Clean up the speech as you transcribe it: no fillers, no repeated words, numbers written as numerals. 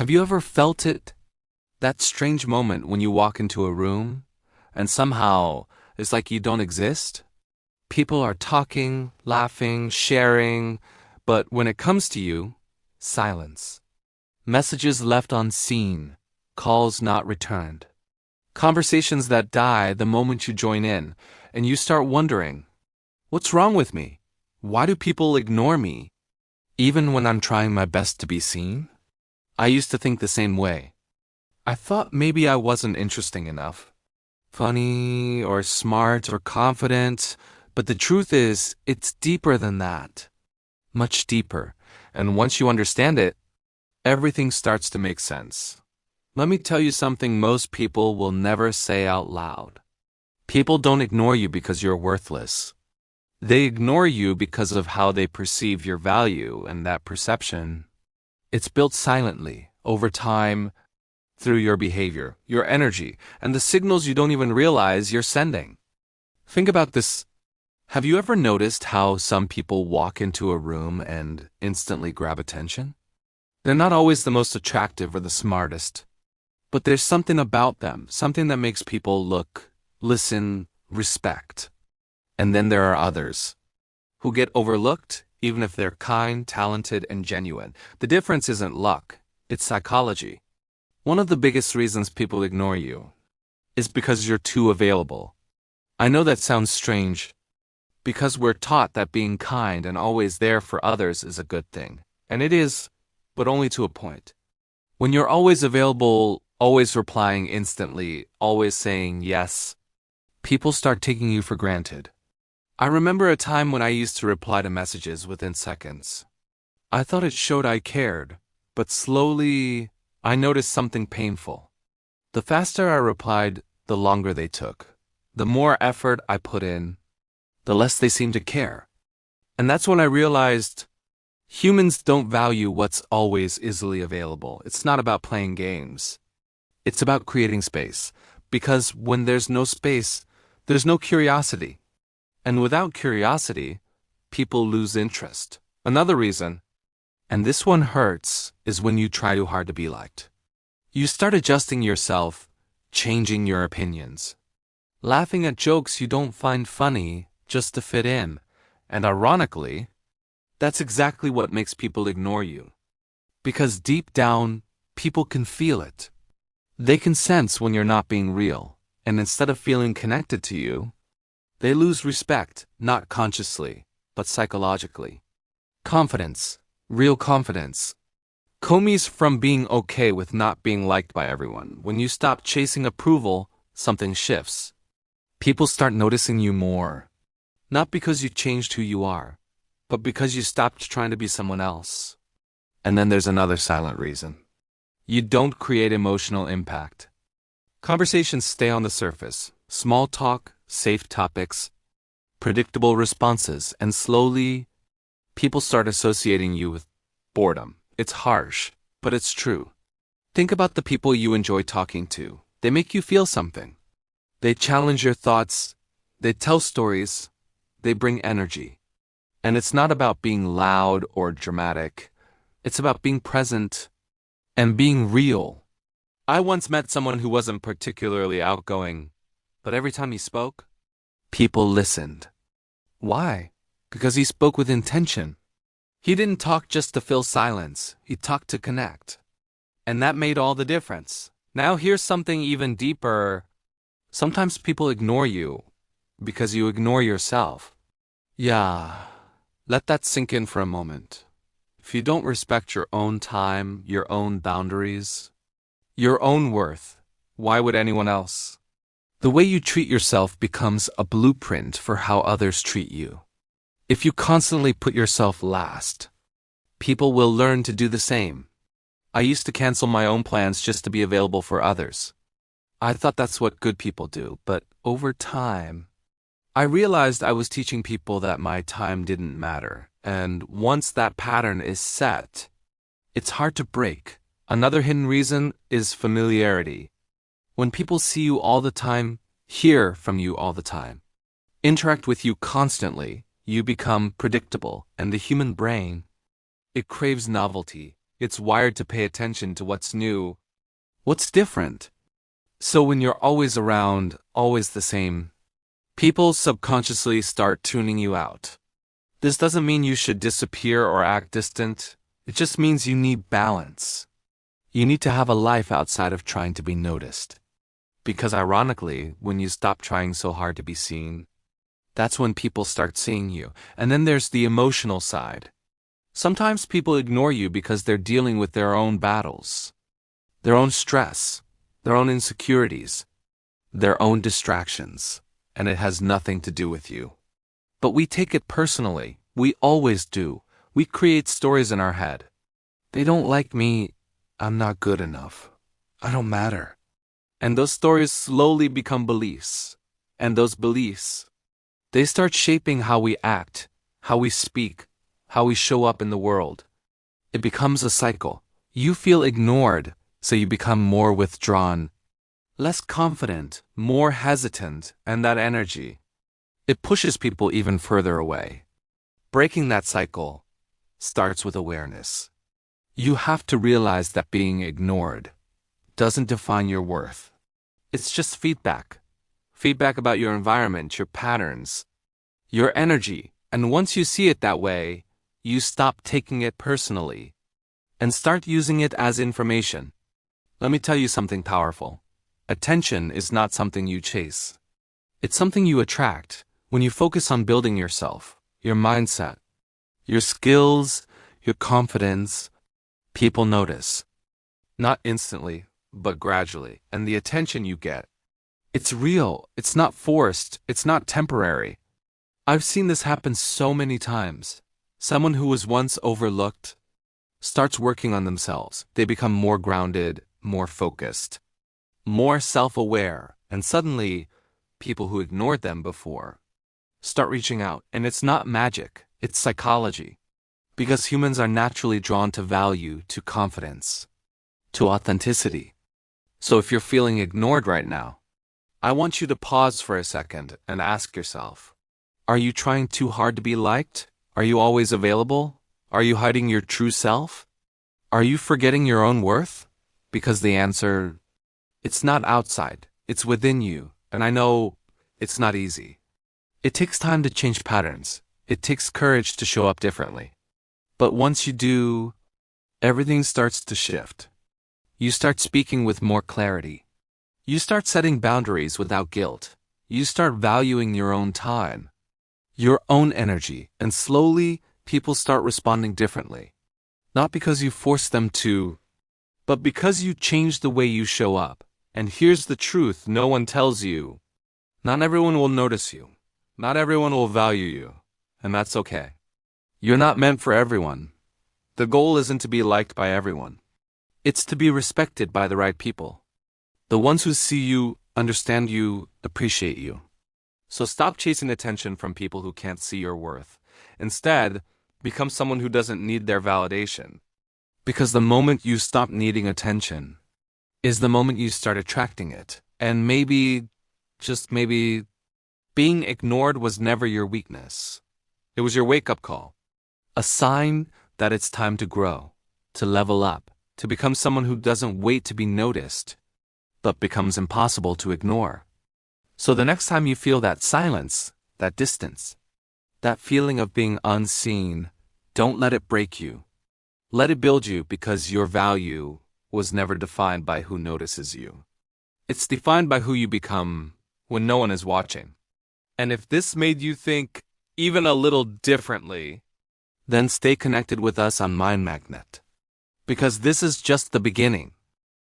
Have you ever felt it? That strange moment when you walk into a room and somehow it's like you don't exist? People are talking, laughing, sharing, but when it comes to you, silence. Messages left unseen, calls not returned. Conversations that die the moment you join in, and you start wondering, what's wrong with me? Why do people ignore me, even when I'm trying my best to be seen? I used to think the same way. I thought maybe I wasn't interesting enough, funny or smart or confident, but the truth is, it's deeper than that. Much deeper. And once you understand it, everything starts to make sense. Let me tell you something most people will never say out loud. People don't ignore you because you're worthless. They ignore you because of how they perceive your value, and that perception, it's built silently, over time, through your behavior, your energy, and the signals you don't even realize you're sending. Think about this. Have you ever noticed how some people walk into a room and instantly grab attention? They're not always the most attractive or the smartest, but there's something about them, something that makes people look, listen, respect. And then there are others who get overlooked even if they're kind, talented, and genuine. The difference isn't luck, it's psychology. One of the biggest reasons people ignore you is because you're too available. I know that sounds strange, because we're taught that being kind and always there for others is a good thing. And it is, but only to a point. When you're always available, always replying instantly, always saying yes, people start taking you for granted. I remember a time when I used to reply to messages within seconds. I thought it showed I cared, but slowly I noticed something painful. The faster I replied, the longer they took. The more effort I put in, the less they seem to care. And that's when I realized humans don't value what's always easily available. It's not about playing games. It's about creating space. Because when there's no space, there's no curiosity. And without curiosity, people lose interest. Another reason, and this one hurts, is when you try too hard to be liked. You start adjusting yourself, changing your opinions, laughing at jokes you don't find funny just to fit in. And ironically, that's exactly what makes people ignore you. Because deep down, people can feel it. They can sense when you're not being real, and instead of feeling connected to you, they lose respect, not consciously, but psychologically. Confidence, real confidence, comes from being okay with not being liked by everyone. When you stop chasing approval, something shifts. People start noticing you more. Not because you changed who you are, but because you stopped trying to be someone else. And then there's another silent reason. You don't create emotional impact. Conversations stay on the surface. Small talk, safe topics, predictable responses, and slowly, people start associating you with boredom. It's harsh, but it's true. Think about the people you enjoy talking to. They make you feel something. They challenge your thoughts. They tell stories. They bring energy. And it's not about being loud or dramatic. It's about being present and being real. I once met someone who wasn't particularly outgoing, but every time he spoke, people listened. Why? Because he spoke with intention. He didn't talk just to fill silence. He talked to connect. And that made all the difference. Now here's something even deeper. Sometimes people ignore you because you ignore yourself. Yeah, let that sink in for a moment. If you don't respect your own time, your own boundaries, your own worth, why would anyone else? The way you treat yourself becomes a blueprint for how others treat you. If you constantly put yourself last, people will learn to do the same. I used to cancel my own plans just to be available for others. I thought that's what good people do, but over time, I realized I was teaching people that my time didn't matter. And once that pattern is set, it's hard to break. Another hidden reason is familiarity. When people see you all the time, hear from you all the time, interact with you constantly, you become predictable, and the human brain, it craves novelty. It's wired to pay attention to what's new, what's different. So when you're always around, always the same, people subconsciously start tuning you out. This doesn't mean you should disappear or act distant. It just means you need balance. You need to have a life outside of trying to be noticed. Because ironically, when you stop trying so hard to be seen, that's when people start seeing you. And then there's the emotional side. Sometimes people ignore you because they're dealing with their own battles, their own stress, their own insecurities, their own distractions, and it has nothing to do with you. But we take it personally. We always do. We create stories in our head. They don't like me. I'm not good enough. I don't matter. And those stories slowly become beliefs. And those beliefs, they start shaping how we act, how we speak, how we show up in the world. It becomes a cycle. You feel ignored, so you become more withdrawn, less confident, more hesitant, and that energy, it pushes people even further away. Breaking that cycle starts with awareness. You have to realize that being ignored doesn't define your worth. It's just feedback. Feedback about your environment, your patterns, your energy. And once you see it that way, you stop taking it personally and start using it as information. Let me tell you something powerful. Attention is not something you chase. It's something you attract when you focus on building yourself, your mindset, your skills, your confidence. People notice. Not instantly, but gradually. And the attention you get, it's real. It's not forced. It's not temporary. I've seen this happen so many times. Someone who was once overlooked starts working on themselves. They become more grounded, more focused, more self-aware, and suddenly, people who ignored them before start reaching out. And it's not magic, it's psychology. Because humans are naturally drawn to value, to confidence, to authenticity. So if you're feeling ignored right now, I want you to pause for a second and ask yourself, are you trying too hard to be liked? Are you always available? Are you hiding your true self? Are you forgetting your own worth? Because the answer, it's not outside, it's within you. And I know it's not easy. It takes time to change patterns. It takes courage to show up differently. But once you do, everything starts to shift. You start speaking with more clarity. You start setting boundaries without guilt. You start valuing your own time, your own energy, and slowly people start responding differently. Not because you force them to, but because you change the way you show up. And here's the truth no one tells you. Not everyone will notice you. Not everyone will value you. And that's okay. You're not meant for everyone. The goal isn't to be liked by everyone. It's to be respected by the right people. The ones who see you, understand you, appreciate you. So stop chasing attention from people who can't see your worth. Instead, become someone who doesn't need their validation. Because the moment you stop needing attention is the moment you start attracting it. And maybe, just maybe, being ignored was never your weakness. It was your wake-up call. A sign that it's time to grow, to level up, to become someone who doesn't wait to be noticed, but becomes impossible to ignore. So the next time you feel that silence, that distance, that feeling of being unseen, don't let it break you. Let it build you, because your value was never defined by who notices you. It's defined by who you become when no one is watching. And if this made you think even a little differently, then stay connected with us on Mind Magnet. Because this is just the beginning.